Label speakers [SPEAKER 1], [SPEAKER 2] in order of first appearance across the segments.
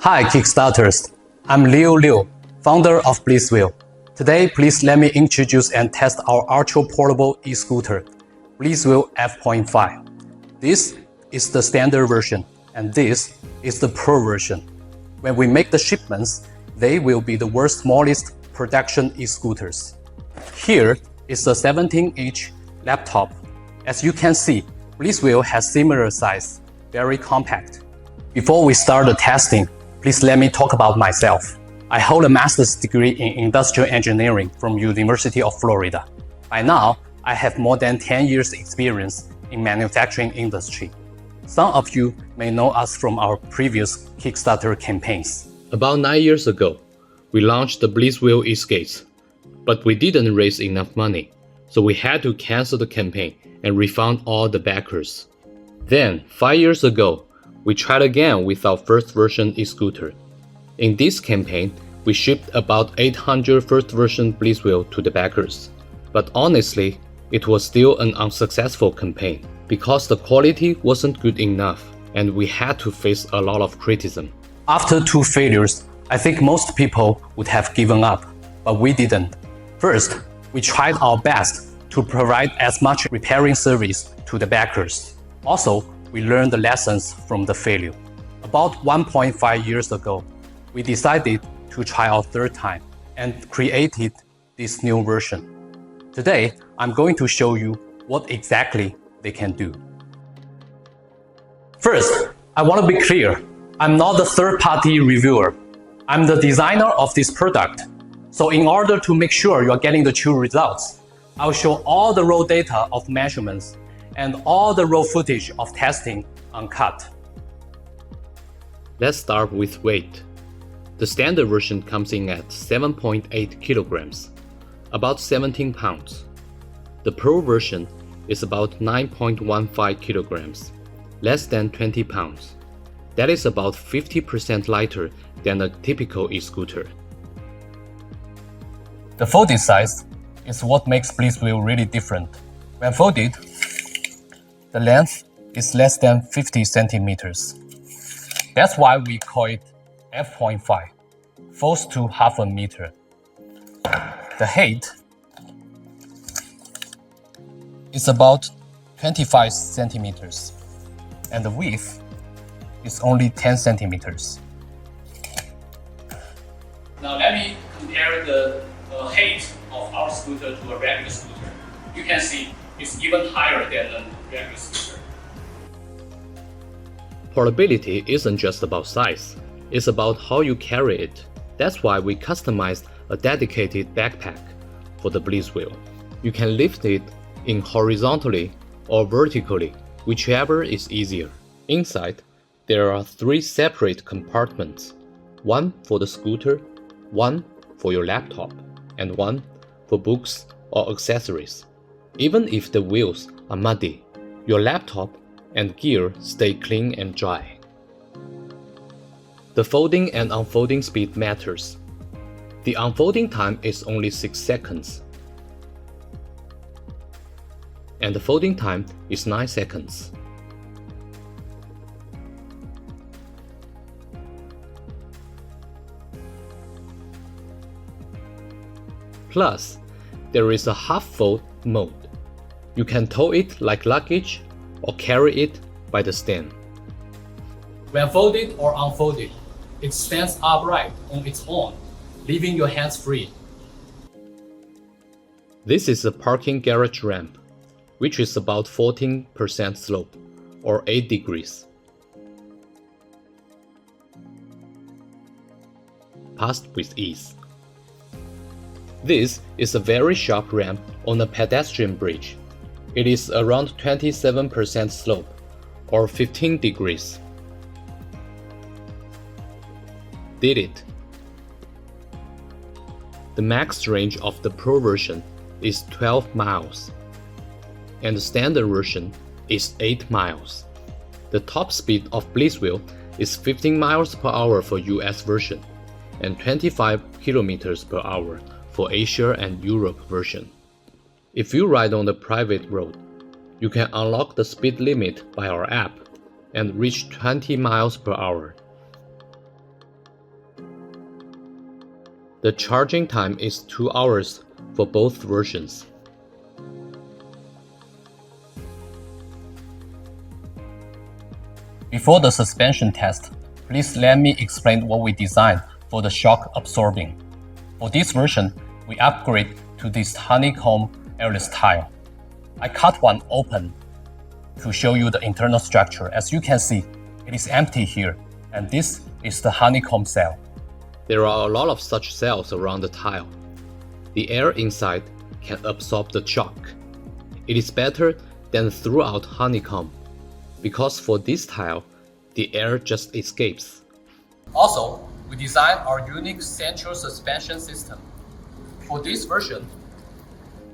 [SPEAKER 1] Hi Kickstarters, I'm Liu, founder of Blizwheel. Today, please let me introduce and test our ultra-portable e-scooter, Blizwheel F0.5. This is the standard version, and this is the Pro version. When we make the shipments, they will be the world's smallest production e-scooters. Here is the 17-inch laptop. As you can see, Blizwheel has similar size, very compact. Before we start the testing, please let me talk about myself. I hold a master's degree in industrial engineering from University of Florida. By now, I have more than 10 years experience in manufacturing industry. Some of you may know us from our previous Kickstarter campaigns.
[SPEAKER 2] About 9 years ago, we launched the Blizwheel e-skates, but we didn't raise enough money, so we had to cancel the campaign and refund all the backers. Then, 5 years ago, we tried again with our first version e-scooter. In this campaign, we shipped about 800 first version Blizwheel to the backers. But honestly, it was still an unsuccessful campaign because the quality wasn't good enough and we had to face a lot of criticism.
[SPEAKER 1] After 2 failures, I think most people would have given up, but we didn't. First, we tried our best to provide as much repairing service to the backers. Also, we learned the lessons from the failure. About 1.5 years ago, we decided to try our third time and created this new version. Today, I'm going to show you what exactly they can do. First, I want to be clear. I'm not the third-party reviewer. I'm the designer of this product. So in order to make sure you are getting the true results, I'll show all the raw data of measurements and all the raw footage of testing uncut.
[SPEAKER 2] Let's start with weight. The standard version comes in at 7.8 kilograms, about 17 pounds. The Pro version is about 9.15 kilograms, less than 20 pounds. That is about 50% lighter than a typical e-scooter.
[SPEAKER 1] The folded size is what makes Blizwheel really different. When folded, the length is less than 50 centimeters. That's why we call it F0.5, folds to half a meter. The height is about 25 centimeters, and the width is only 10 centimeters. Now let me compare the height of our scooter to a regular scooter. You can see it's even higher than a regular scooter.
[SPEAKER 2] Portability isn't just about size, it's about how you carry it. That's why we customized a dedicated backpack for the Blizwheel. You can lift it in horizontally or vertically, whichever is easier. Inside, there are 3 separate compartments, one for the scooter, one for your laptop, and one for books or accessories. Even if the wheels are muddy, your laptop and gear stay clean and dry. The folding and unfolding speed matters. The unfolding time is only 6 seconds, and the folding time is 9 seconds. Plus, there is a half-fold mode. You can tow it like luggage or carry it by the stand.
[SPEAKER 1] When folded or unfolded, it stands upright on its own, leaving your hands free.
[SPEAKER 2] This is a parking garage ramp, which is about 14% slope, or 8 degrees. Passed with ease. This is a very sharp ramp on a pedestrian bridge. It is around 27% slope, or 15 degrees. Did it. The max range of the Pro version is 12 miles, and the standard version is 8 miles. The top speed of Blizwheel is 15 miles per hour for US version, and 25 kilometers per hour for Asia and Europe version. If you ride on the private road, you can unlock the speed limit by our app and reach 20 miles per hour. The charging time is 2 hours for both versions. Before the suspension test, please let me explain what we designed for the shock absorbing. For this version, we upgrade to this honeycomb airless tile. I cut one open to show you the internal structure. As you can see, it is empty here, and this is the honeycomb cell. There are a lot of such cells around the tile. The air inside can absorb the shock. It is better than throughout honeycomb, because for this tile, the air just escapes. Also, we designed our unique central suspension system. For this version,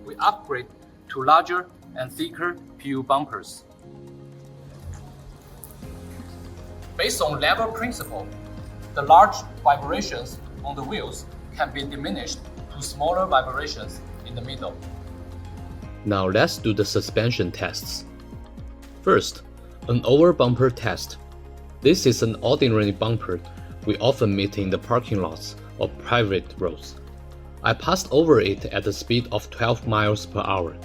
[SPEAKER 2] we upgrade to larger and thicker PU bumpers. Based on lever principle, the large vibrations on the wheels can be diminished to smaller vibrations in the middle. Now let's do the suspension tests. First, an over bumper test. This is an ordinary bumper we often meet in the parking lots or private roads. I passed over it at a speed of 12 miles per hour,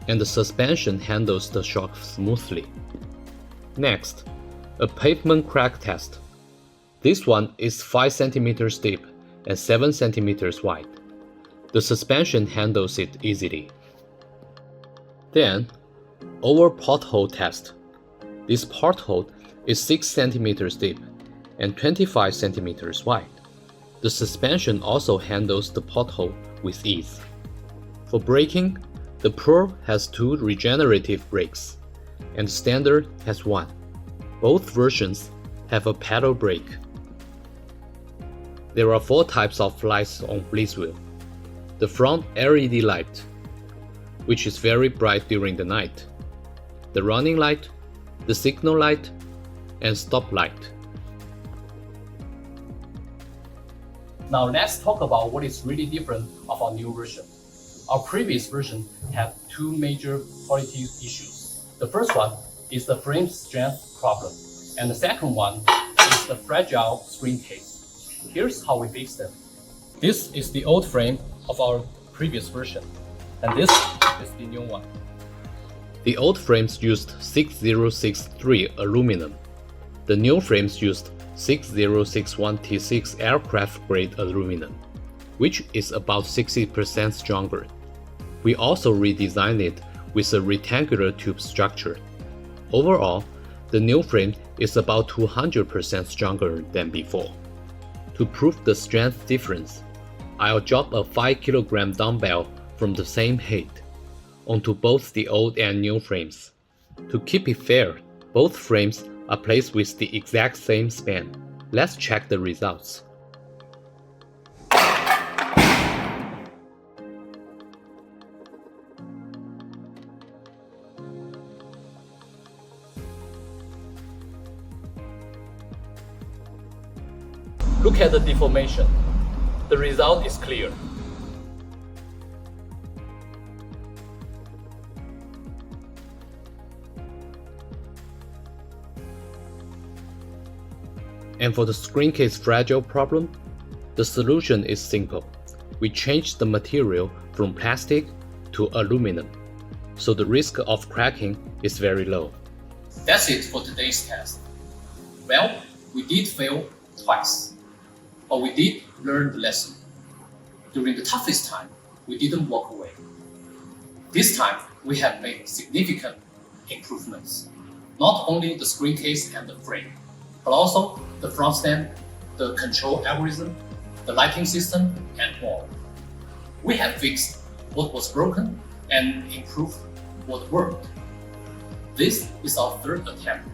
[SPEAKER 2] and the suspension handles the shock smoothly. Next, a pavement crack test. This one is 5 cm deep and 7 cm wide. The suspension handles it easily. Then, over pothole test. This pothole is 6 cm deep and 25 cm wide. The suspension also handles the pothole with ease. For braking, the Pro has 2 regenerative brakes, and Standard has 1. Both versions have a pedal brake. There are 4 types of lights on Blizwheel. The front LED light, which is very bright during the night, the running light, the signal light, and stop light. Now let's talk about what is really different of our new version. Our previous version had 2 major quality issues. The first one is the frame strength problem, and the second one is the fragile screen case. Here's how we fix them. This is the old frame of our previous version, and this is the new one. The old frames used 6063 aluminum. The new frames used 6061T6 aircraft-grade aluminum, which is about 60% stronger. We also redesigned it with a rectangular tube structure. Overall, the new frame is about 200% stronger than before. To prove the strength difference, I'll drop a 5 kg dumbbell from the same height onto both the old and new frames. To keep it fair, both frames are placed with the exact same span. Let's check the results. Look at the deformation. The result is clear. And for the screen case fragile problem, the solution is simple. We changed the material from plastic to aluminum, so the risk of cracking is very low. That's it for today's test. Well, we did fail twice, but we did learn the lesson. During the toughest time, we didn't walk away. This time, we have made significant improvements. Not only the screen case and the frame, but also the front stand, the control algorithm, the lighting system, and more. We have fixed what was broken and improved what worked. This is our 3rd attempt,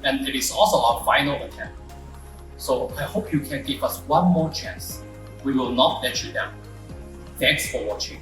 [SPEAKER 2] and it is also our final attempt. So I hope you can give us one more chance. We will not let you down. Thanks for watching.